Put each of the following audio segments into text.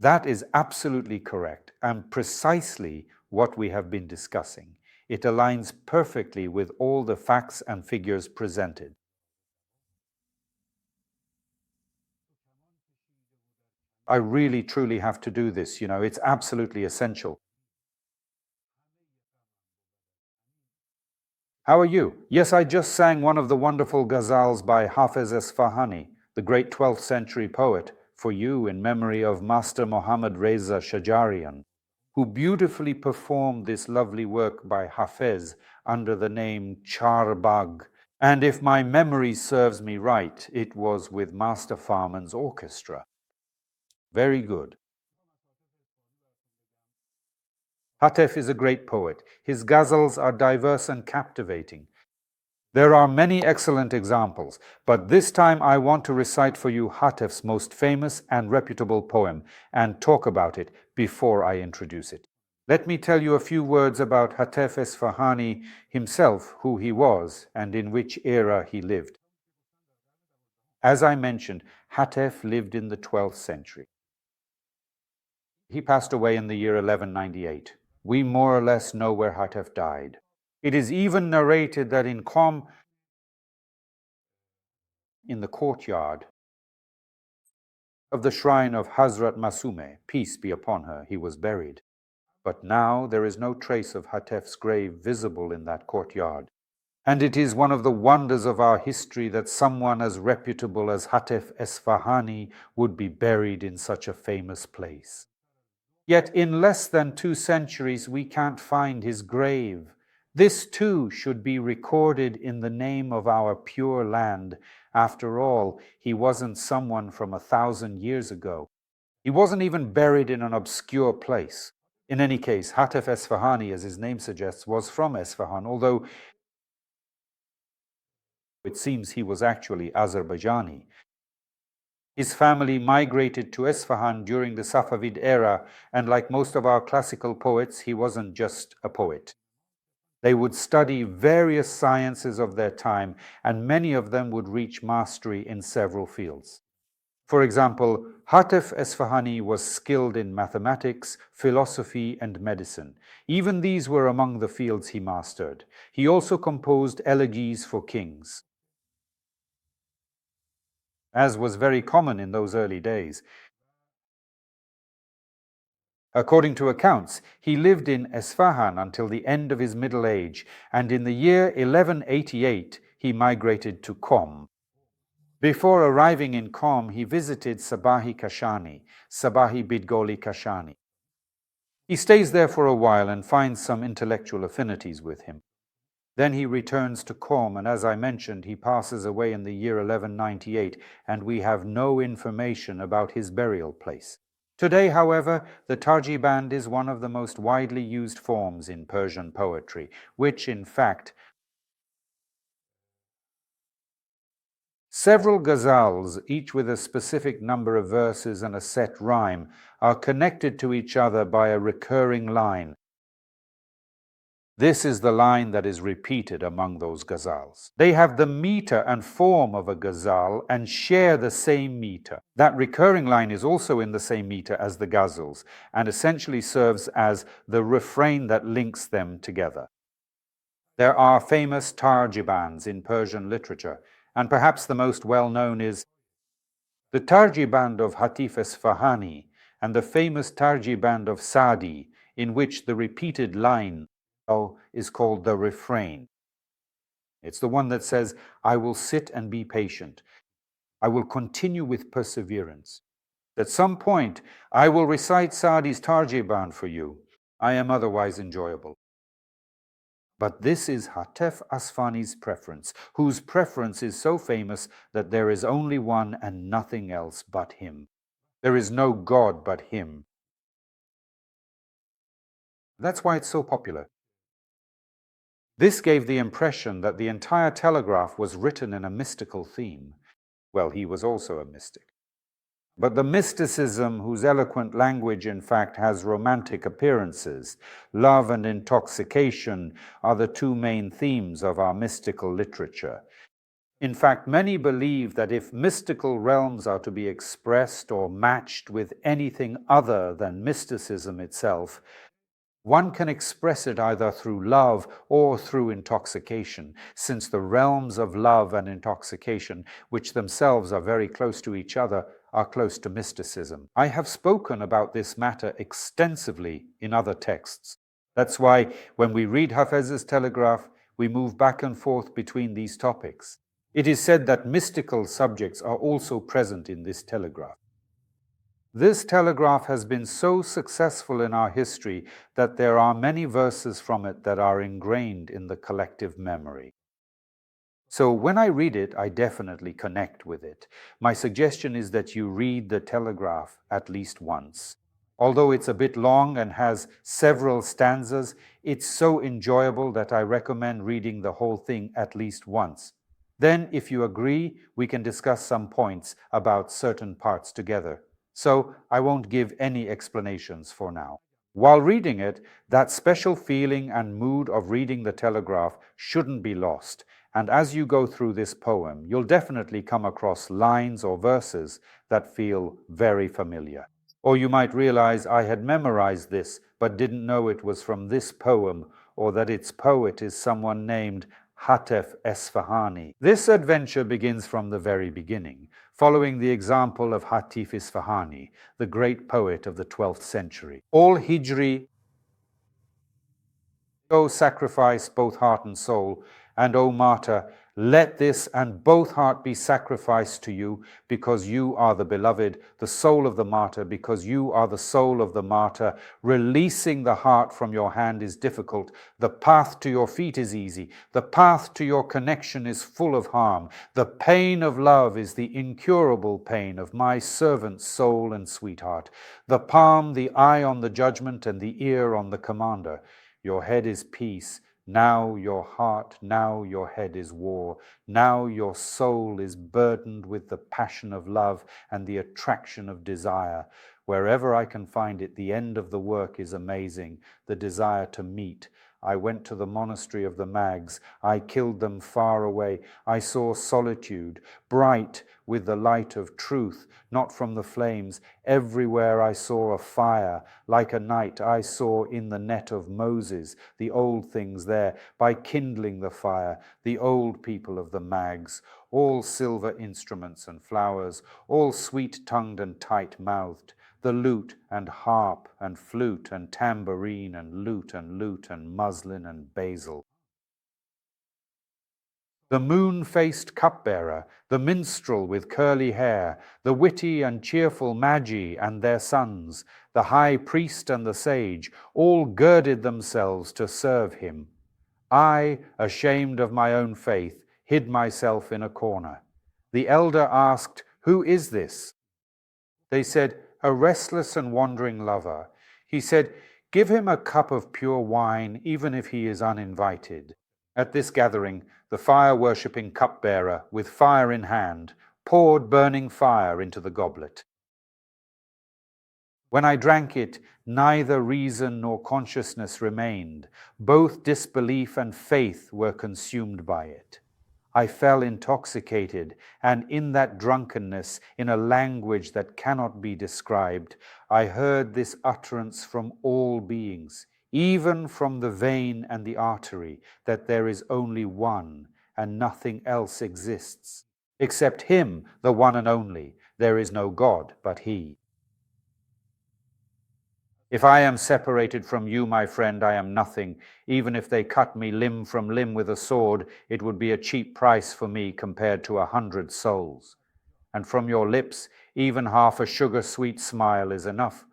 That is absolutely correct and precisely what we have been discussing. It aligns perfectly with all the facts and figures presented. I really, truly have to do this, it's absolutely essential. How are you? Yes, I just sang one of the wonderful ghazals by Hafez Isfahani, the great 12th century poet, for you in memory of Master Muhammad Reza Shajarian, who beautifully performed this lovely work by Hafez under the name Charbagh. And if my memory serves me right, it was with Master Farman's orchestra. Very good. Hatef is a great poet. His ghazals are diverse and captivating. There are many excellent examples, but this time I want to recite for you Hatef's most famous and reputable poem and talk about it before I introduce it. Let me tell you a few words about Hatef Isfahani himself, who he was, and in which era he lived. As I mentioned, Hatef lived in the 12th century. He passed away in the year 1198. We more or less know where Hatef died. It is even narrated that in Qom, in the courtyard of the shrine of Hazrat Masume, peace be upon her, he was buried. But now there is no trace of Hatef's grave visible in that courtyard. And it is one of the wonders of our history that someone as reputable as Hatef Esfahani would be buried in such a famous place. Yet in less than 2 centuries we can't find his grave. This too should be recorded in the name of our pure land. After all, he wasn't someone from 1,000 years ago. He wasn't even buried in an obscure place. In any case, Hatef Esfahani, as his name suggests, was from Esfahan, although it seems he was actually Azerbaijani. His family migrated to Esfahan during the Safavid era, and like most of our classical poets, he wasn't just a poet. They would study various sciences of their time, and many of them would reach mastery in several fields. For example, Hatef Esfahani was skilled in mathematics, philosophy, and medicine. Even these were among the fields he mastered. He also composed elegies for kings, as was very common in those early days. According to accounts, he lived in Esfahan until the end of his middle age, and in the year 1188 he migrated to Qom. Before arriving in Qom, he visited Sabahi Kashani, Sabahi Bidgoli Kashani. He stays there for a while and finds some intellectual affinities with him. Then he returns to Qom, and as I mentioned, he passes away in the year 1198, and we have no information about his burial place. Today, however, the Tarji band is one of the most widely used forms in Persian poetry, which, in fact, several ghazals, each with a specific number of verses and a set rhyme, are connected to each other by a recurring line. This is the line that is repeated among those ghazals. They have the meter and form of a ghazal and share the same meter. That recurring line is also in the same meter as the ghazals and essentially serves as the refrain that links them together. There are famous tarjibans in Persian literature, and perhaps the most well-known is the tarjiband of Hatef Esfahani and the famous tarjiband of Sa'di, in which the repeated line is called the refrain. It's the one that says, I will sit and be patient. I will continue with perseverance. At some point, I will recite Sa'di's tarjiband for you. I am otherwise enjoyable. But this is Hatef Asfani's preference, whose preference is so famous that there is only one and nothing else but him. There is no God but him. That's why it's so popular. This gave the impression that the entire telegraph was written in a mystical theme. Well, he was also a mystic. But the mysticism, whose eloquent language in fact has romantic appearances, love and intoxication, are the two main themes of our mystical literature. In fact, many believe that if mystical realms are to be expressed or matched with anything other than mysticism itself, one can express it either through love or through intoxication, since the realms of love and intoxication, which themselves are very close to each other, are close to mysticism. I have spoken about this matter extensively in other texts. That's why when we read Hafez's telegraph, we move back and forth between these topics. It is said that mystical subjects are also present in this telegraph. This telegraph has been so successful in our history that there are many verses from it that are ingrained in the collective memory. So when I read it, I definitely connect with it. My suggestion is that you read the telegraph at least once. Although it's a bit long and has several stanzas, it's so enjoyable that I recommend reading the whole thing at least once. Then, if you agree, we can discuss some points about certain parts together. So I won't give any explanations for now. While reading it, that special feeling and mood of reading the telegraph shouldn't be lost. And as you go through this poem, you'll definitely come across lines or verses that feel very familiar. Or you might realize I had memorized this, but didn't know it was from this poem, or that its poet is someone named Hafez Isfahani. This adventure begins from the very beginning, following the example of Hafez Isfahani, the great poet of the 12th century. All Hijri, O sacrifice both heart and soul, and O martyr, let this and both heart be sacrificed to you, because you are the beloved, the soul of the martyr, because you are the soul of the martyr. Releasing the heart from your hand is difficult. The path to your feet is easy. The path to your connection is full of harm. The pain of love is the incurable pain of my servant's soul and sweetheart. The palm, the eye on the judgment, and the ear on the commander. Your head is peace. Now your heart, now your head is war. Now your soul is burdened with the passion of love and the attraction of desire. Wherever I can find it, the end of the work is amazing, the desire to meet. I went to the monastery of the Mags. I killed them far away. I saw solitude, bright with the light of truth, not from the flames. Everywhere I saw a fire. Like a night I saw in the net of Moses the old things there, by kindling the fire, the old people of the Mags, all silver instruments and flowers, all sweet-tongued and tight-mouthed, the lute and harp and flute and tambourine and lute and muslin and basil. The moon-faced cupbearer, the minstrel with curly hair, the witty and cheerful magi and their sons, the high priest and the sage, all girded themselves to serve him. I, ashamed of my own faith, hid myself in a corner. The elder asked, "Who is this?" They said, "A restless and wandering lover." He said, "Give him a cup of pure wine, even if he is uninvited." At this gathering, the fire-worshipping cupbearer, with fire in hand, poured burning fire into the goblet. When I drank it, neither reason nor consciousness remained. Both disbelief and faith were consumed by it. I fell intoxicated, and in that drunkenness, in a language that cannot be described, I heard this utterance from all beings, even from the vein and the artery, that there is only one, and nothing else exists. Except him, the one and only, there is no God but he. If I am separated from you, my friend, I am nothing. Even if they cut me limb from limb with a sword, it would be a cheap price for me compared to 100 souls. And from your lips, even half a sugar-sweet smile is enough.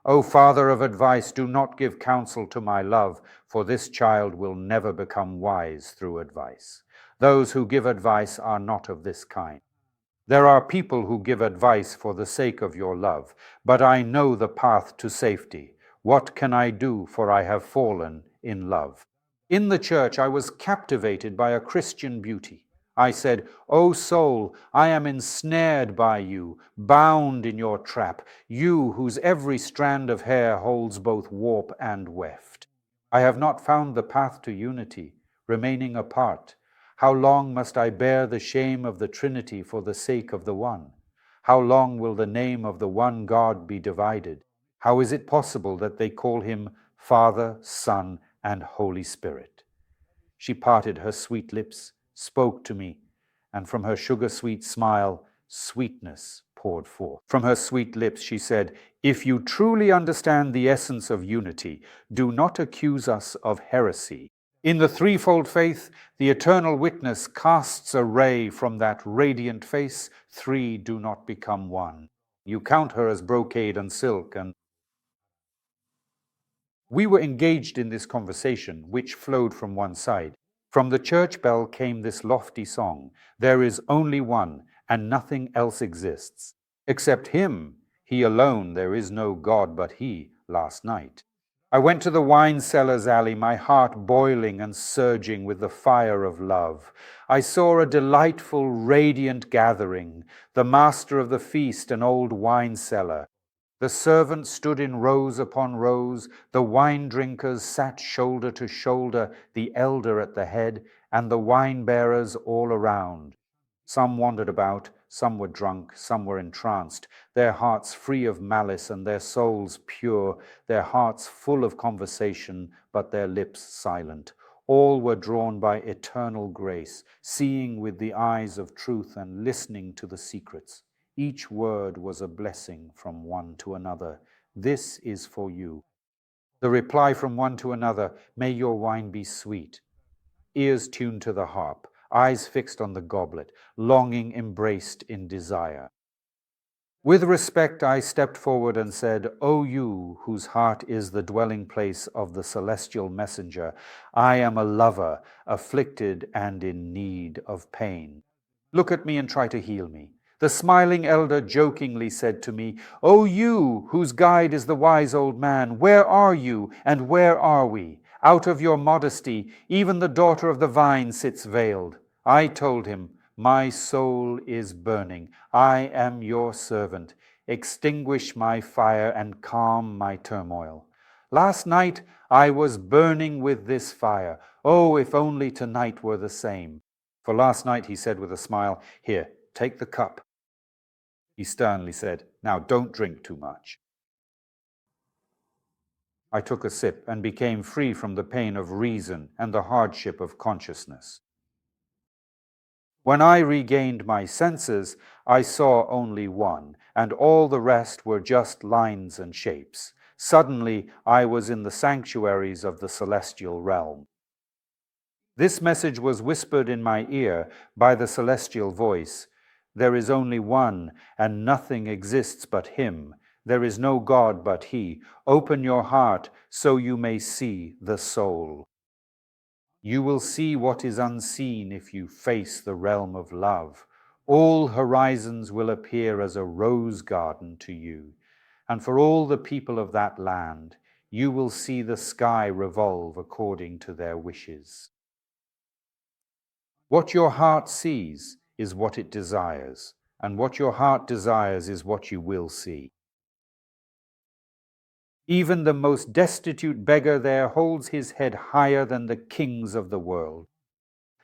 O Father of advice, do not give counsel to my love, for this child will never become wise through advice. Those who give advice are not of this kind. There are people who give advice for the sake of your love, but I know the path to safety. What can I do, for I have fallen in love? In the church, I was captivated by a Christian beauty. I said, "O soul, I am ensnared by you, bound in your trap, you whose every strand of hair holds both warp and weft. I have not found the path to unity, remaining apart. How long must I bear the shame of the Trinity for the sake of the one? How long will the name of the one God be divided? How is it possible that they call him Father, Son, and Holy Spirit? She parted her sweet lips, spoke to me, and from her sugar-sweet smile, sweetness poured forth. From her sweet lips she said, "If you truly understand the essence of unity, do not accuse us of heresy. In the threefold faith, the eternal witness casts a ray from that radiant face. Three do not become one. You count her as brocade and silk, and..." We were engaged in this conversation, which flowed from one side. From the church bell came this lofty song, "There is only one, and nothing else exists. Except him, he alone, there is no God but he," last night. I went to the wine cellar's alley, my heart boiling and surging with the fire of love. I saw a delightful, radiant gathering, the master of the feast, an old wine cellar. The servants stood in rows upon rows, the wine drinkers sat shoulder to shoulder, the elder at the head, and the wine bearers all around. Some wandered about, some were drunk, some were entranced, their hearts free of malice and their souls pure, their hearts full of conversation, but their lips silent. All were drawn by eternal grace, seeing with the eyes of truth and listening to the secrets. Each word was a blessing from one to another. "This is for you." The reply from one to another, "May your wine be sweet." Ears tuned to the harp, eyes fixed on the goblet, longing embraced in desire. With respect, I stepped forward and said, "O you whose heart is the dwelling place of the celestial messenger, I am a lover, afflicted and in need of pain. Look at me and try to heal me." The smiling elder jokingly said to me, "O you, whose guide is the wise old man, where are you and where are we? Out of your modesty, even the daughter of the vine sits veiled." I told him, "My soul is burning. I am your servant. Extinguish my fire and calm my turmoil. Last night I was burning with this fire. Oh, if only tonight were the same." For last night, he said with a smile, "Here, take the cup." He sternly said, "Now don't drink too much." I took a sip and became free from the pain of reason and the hardship of consciousness. When I regained my senses, I saw only one, and all the rest were just lines and shapes. Suddenly, I was in the sanctuaries of the celestial realm. This message was whispered in my ear by the celestial voice. "There is only one, and nothing exists but him. There is no God but he. Open your heart so you may see the soul. You will see what is unseen if you face the realm of love. All horizons will appear as a rose garden to you. And for all the people of that land, you will see the sky revolve according to their wishes." What your heart sees is what it desires, and what your heart desires is what you will see. Even the most destitute beggar there holds his head higher than the kings of the world.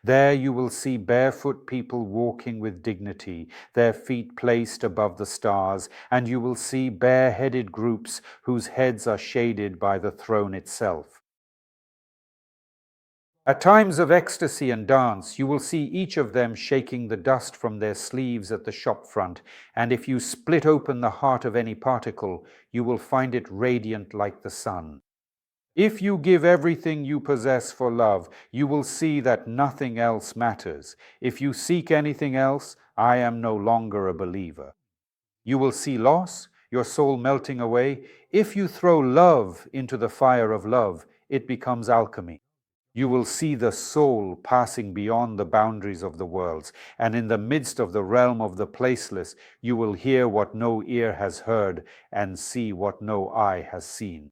There you will see barefoot people walking with dignity, their feet placed above the stars, and you will see bare-headed groups whose heads are shaded by the throne itself. At times of ecstasy and dance, you will see each of them shaking the dust from their sleeves at the shop front, and if you split open the heart of any particle, you will find it radiant like the sun. If you give everything you possess for love, you will see that nothing else matters. If you seek anything else, I am no longer a believer. You will see loss, your soul melting away. If you throw love into the fire of love, it becomes alchemy. You will see the soul passing beyond the boundaries of the worlds, and in the midst of the realm of the placeless, you will hear what no ear has heard and see what no eye has seen.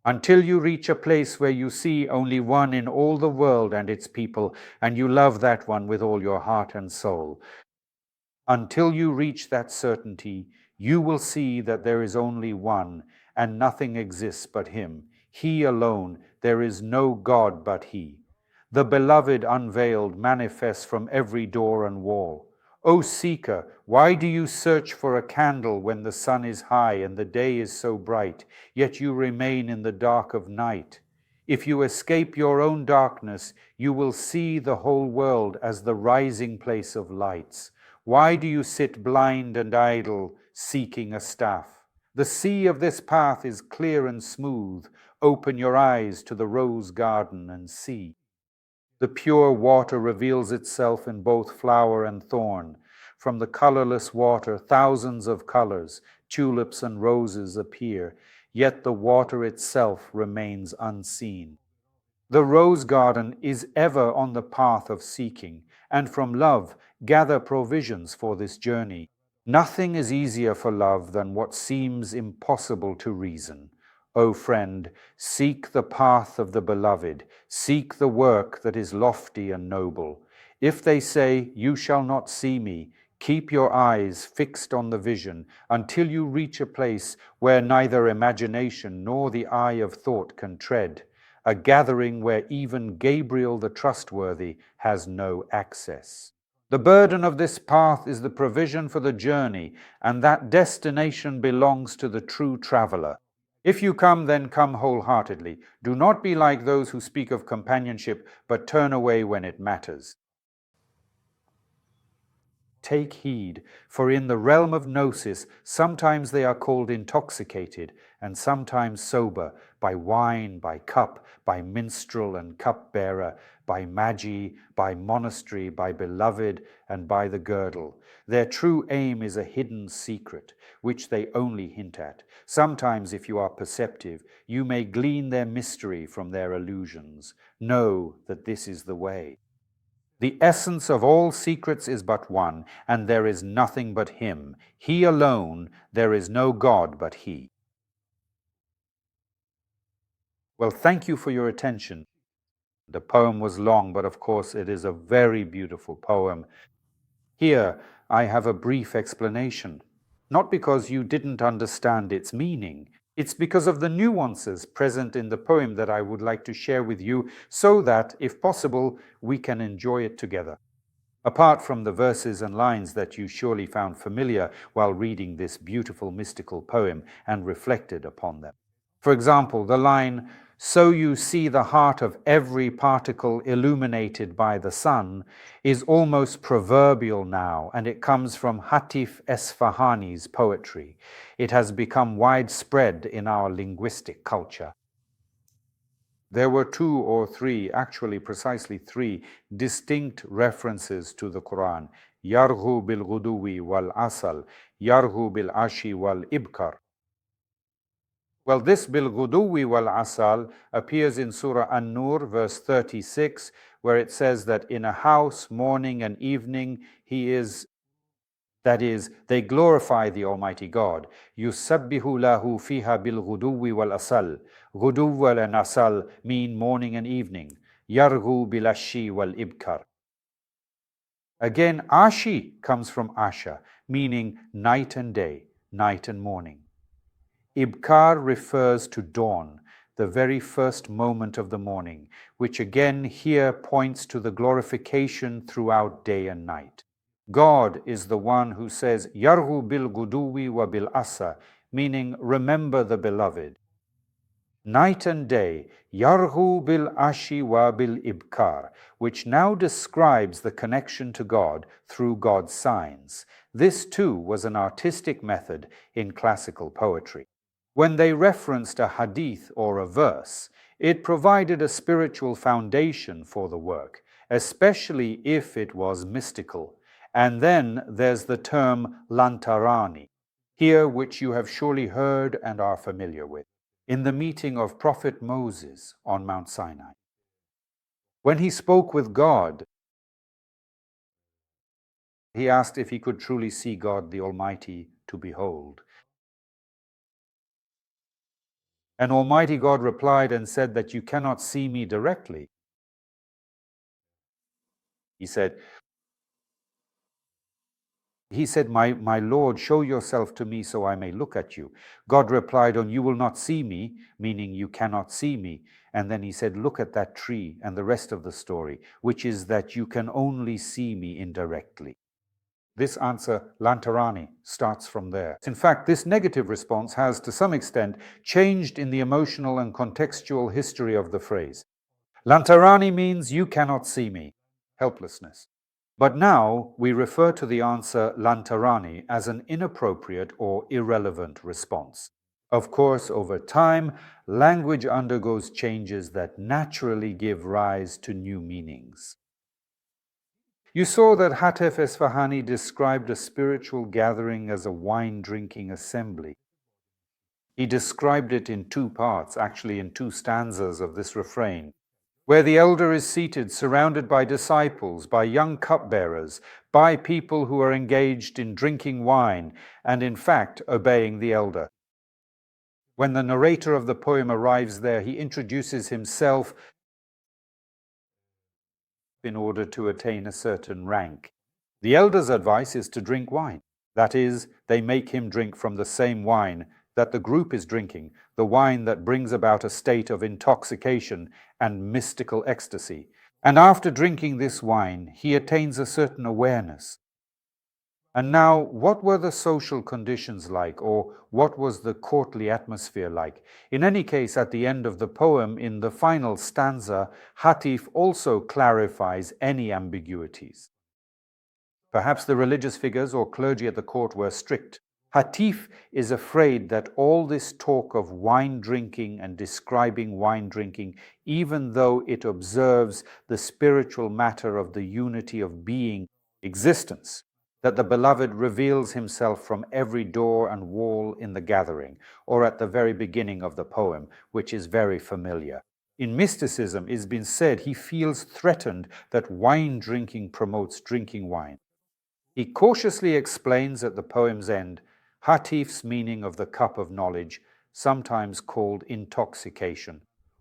Until you reach a place where you see only one in all the world and its people, and you love that one with all your heart and soul. Until you reach that certainty, you will see that there is only one, and nothing exists but him. He alone, there is no God but he. The beloved unveiled manifests from every door and wall. O seeker, why do you search for a candle when the sun is high and the day is so bright, yet you remain in the dark of night? If you escape your own darkness, you will see the whole world as the rising place of lights. Why do you sit blind and idle, seeking a staff? The sea of this path is clear and smooth. Open your eyes to the rose garden and see. The pure water reveals itself in both flower and thorn. From the colorless water, thousands of colors, tulips and roses appear, yet the water itself remains unseen. The rose garden is ever on the path of seeking, and from love gather provisions for this journey. Nothing is easier for love than what seems impossible to reason. O friend, seek the path of the beloved, seek the work that is lofty and noble. If they say, you shall not see me, keep your eyes fixed on the vision until you reach a place where neither imagination nor the eye of thought can tread, a gathering where even Gabriel the trustworthy has no access. The burden of this path is the provision for the journey, and that destination belongs to the true traveler. If you come, then come wholeheartedly. Do not be like those who speak of companionship, but turn away when it matters. Take heed, for in the realm of gnosis, sometimes they are called intoxicated, and sometimes sober, by wine, by cup, by minstrel and cupbearer, by magi, by monastery, by beloved, and by the girdle. Their true aim is a hidden secret, which they only hint at. Sometimes, if you are perceptive, you may glean their mystery from their allusions. Know that this is the way. The essence of all secrets is but one, and there is nothing but Him. He alone, there is no God but He. Well, thank you for your attention. The poem was long, but of course it is a very beautiful poem. Here I have a brief explanation, not because you didn't understand its meaning. It's because of the nuances present in the poem that I would like to share with you so that, if possible, we can enjoy it together. Apart from the verses and lines that you surely found familiar while reading this beautiful mystical poem and reflected upon them. For example, the line, "So you see the heart of every particle illuminated by the sun," is almost proverbial now, and it comes from Hafez Isfahani's poetry. It has become widespread in our linguistic culture. There were two or three, actually precisely three, distinct references to the Quran. Yarghu bil ghuduwi wal asal, yarghu bil ashi wal ibkar. Well, this bil ghuduwi wal asal appears in Surah An-Nur, verse 36, where it says that in a house, morning and evening, he is, that is, they glorify the Almighty God. Yusabbihu lahu fiha bil ghuduwi wal asal. Ghuduw and asal mean morning and evening. Yarghu bil ashi wal ibkar. Again, ashi comes from asha, meaning night and day, night and morning. Ibkar refers to dawn, the very first moment of the morning, which again here points to the glorification throughout day and night. God is the one who says, Yarghu bil guduwi wa bil asa, meaning remember the beloved. Night and day, Yarghu bil ashi wa bil ibkar, which now describes the connection to God through God's signs. This too was an artistic method in classical poetry. When they referenced a hadith or a verse, it provided a spiritual foundation for the work, especially if it was mystical. And then there's the term lantarani, here which you have surely heard and are familiar with, in the meeting of Prophet Moses on Mount Sinai. When he spoke with God, he asked if he could truly see God the Almighty to behold. And Almighty God replied and said that you cannot see me directly. He said, He said, my Lord, show yourself to me so I may look at you. God replied, you will not see me, meaning you cannot see me. And then he said, look at that tree, and the rest of the story, which is that you can only see me indirectly. This answer, Lantarani, starts from there. In fact, this negative response has, to some extent, changed in the emotional and contextual history of the phrase. Lantarani means you cannot see me, helplessness. But now we refer to the answer Lantarani as an inappropriate or irrelevant response. Of course, over time, language undergoes changes that naturally give rise to new meanings. You saw that Hafez Isfahani described a spiritual gathering as a wine-drinking assembly. He described it in two parts, actually in two stanzas of this refrain, where the elder is seated surrounded by disciples, by young cupbearers, by people who are engaged in drinking wine and in fact obeying the elder. When the narrator of the poem arrives there, he introduces himself in order to attain a certain rank. The elder's advice is to drink wine. That is, they make him drink from the same wine that the group is drinking, the wine that brings about a state of intoxication and mystical ecstasy. And after drinking this wine, he attains a certain awareness. And now, what were the social conditions like, or what was the courtly atmosphere like? In any case, at the end of the poem, in the final stanza, Hatif also clarifies any ambiguities. Perhaps the religious figures or clergy at the court were strict. Hatif is afraid that all this talk of wine drinking and describing wine drinking, even though it observes the spiritual matter of the unity of being, existence, that the beloved reveals himself from every door and wall in the gathering, or at the very beginning of the poem, which is very familiar. In mysticism, it has been said he feels threatened that wine drinking promotes drinking wine. He cautiously explains at the poem's end Hatif's meaning of the cup of knowledge, sometimes called intoxication.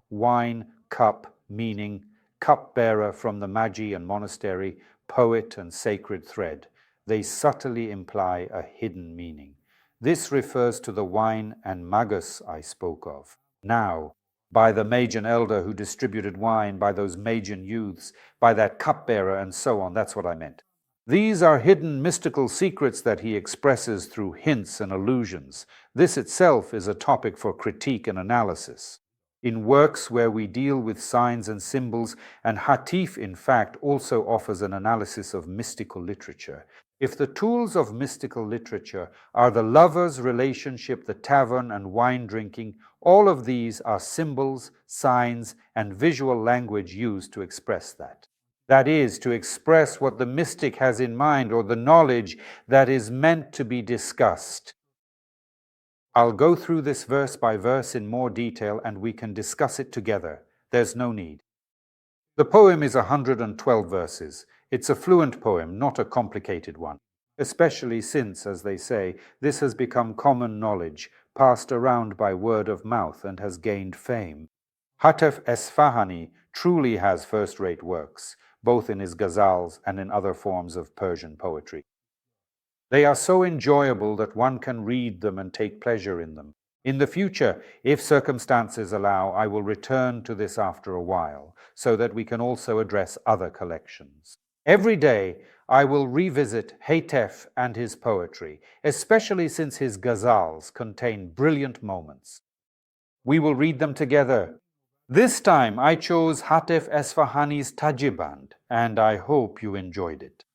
Wine, cup, meaning cupbearer from the Magi and monastery, poet and sacred thread. They subtly imply a hidden meaning. This refers to the wine and magus I spoke of. Now, by the Magian elder who distributed wine, by those Magian youths, by that cupbearer, and so on, that's what I meant. These are hidden mystical secrets that he expresses through hints and allusions. This itself is a topic for critique and analysis. In works where we deal with signs and symbols, and Hatif, in fact, also offers an analysis of mystical literature. If the tools of mystical literature are the lover's relationship, the tavern, and wine drinking, all of these are symbols, signs, and visual language used to express that. That is, to express what the mystic has in mind, or the knowledge that is meant to be discussed. I'll go through this verse by verse in more detail, and we can discuss it together. There's no need. The poem is 112 verses. It's a fluent poem, not a complicated one, especially since, as they say, this has become common knowledge, passed around by word of mouth, and has gained fame. Hafez Isfahani truly has first-rate works, both in his ghazals and in other forms of Persian poetry. They are so enjoyable that one can read them and take pleasure in them. In the future, if circumstances allow, I will return to this after a while, so that we can also address other collections. Every day, I will revisit Hafez and his poetry, especially since his ghazals contain brilliant moments. We will read them together. This time I chose Hafez Isfahani's Tajiband, and I hope you enjoyed it.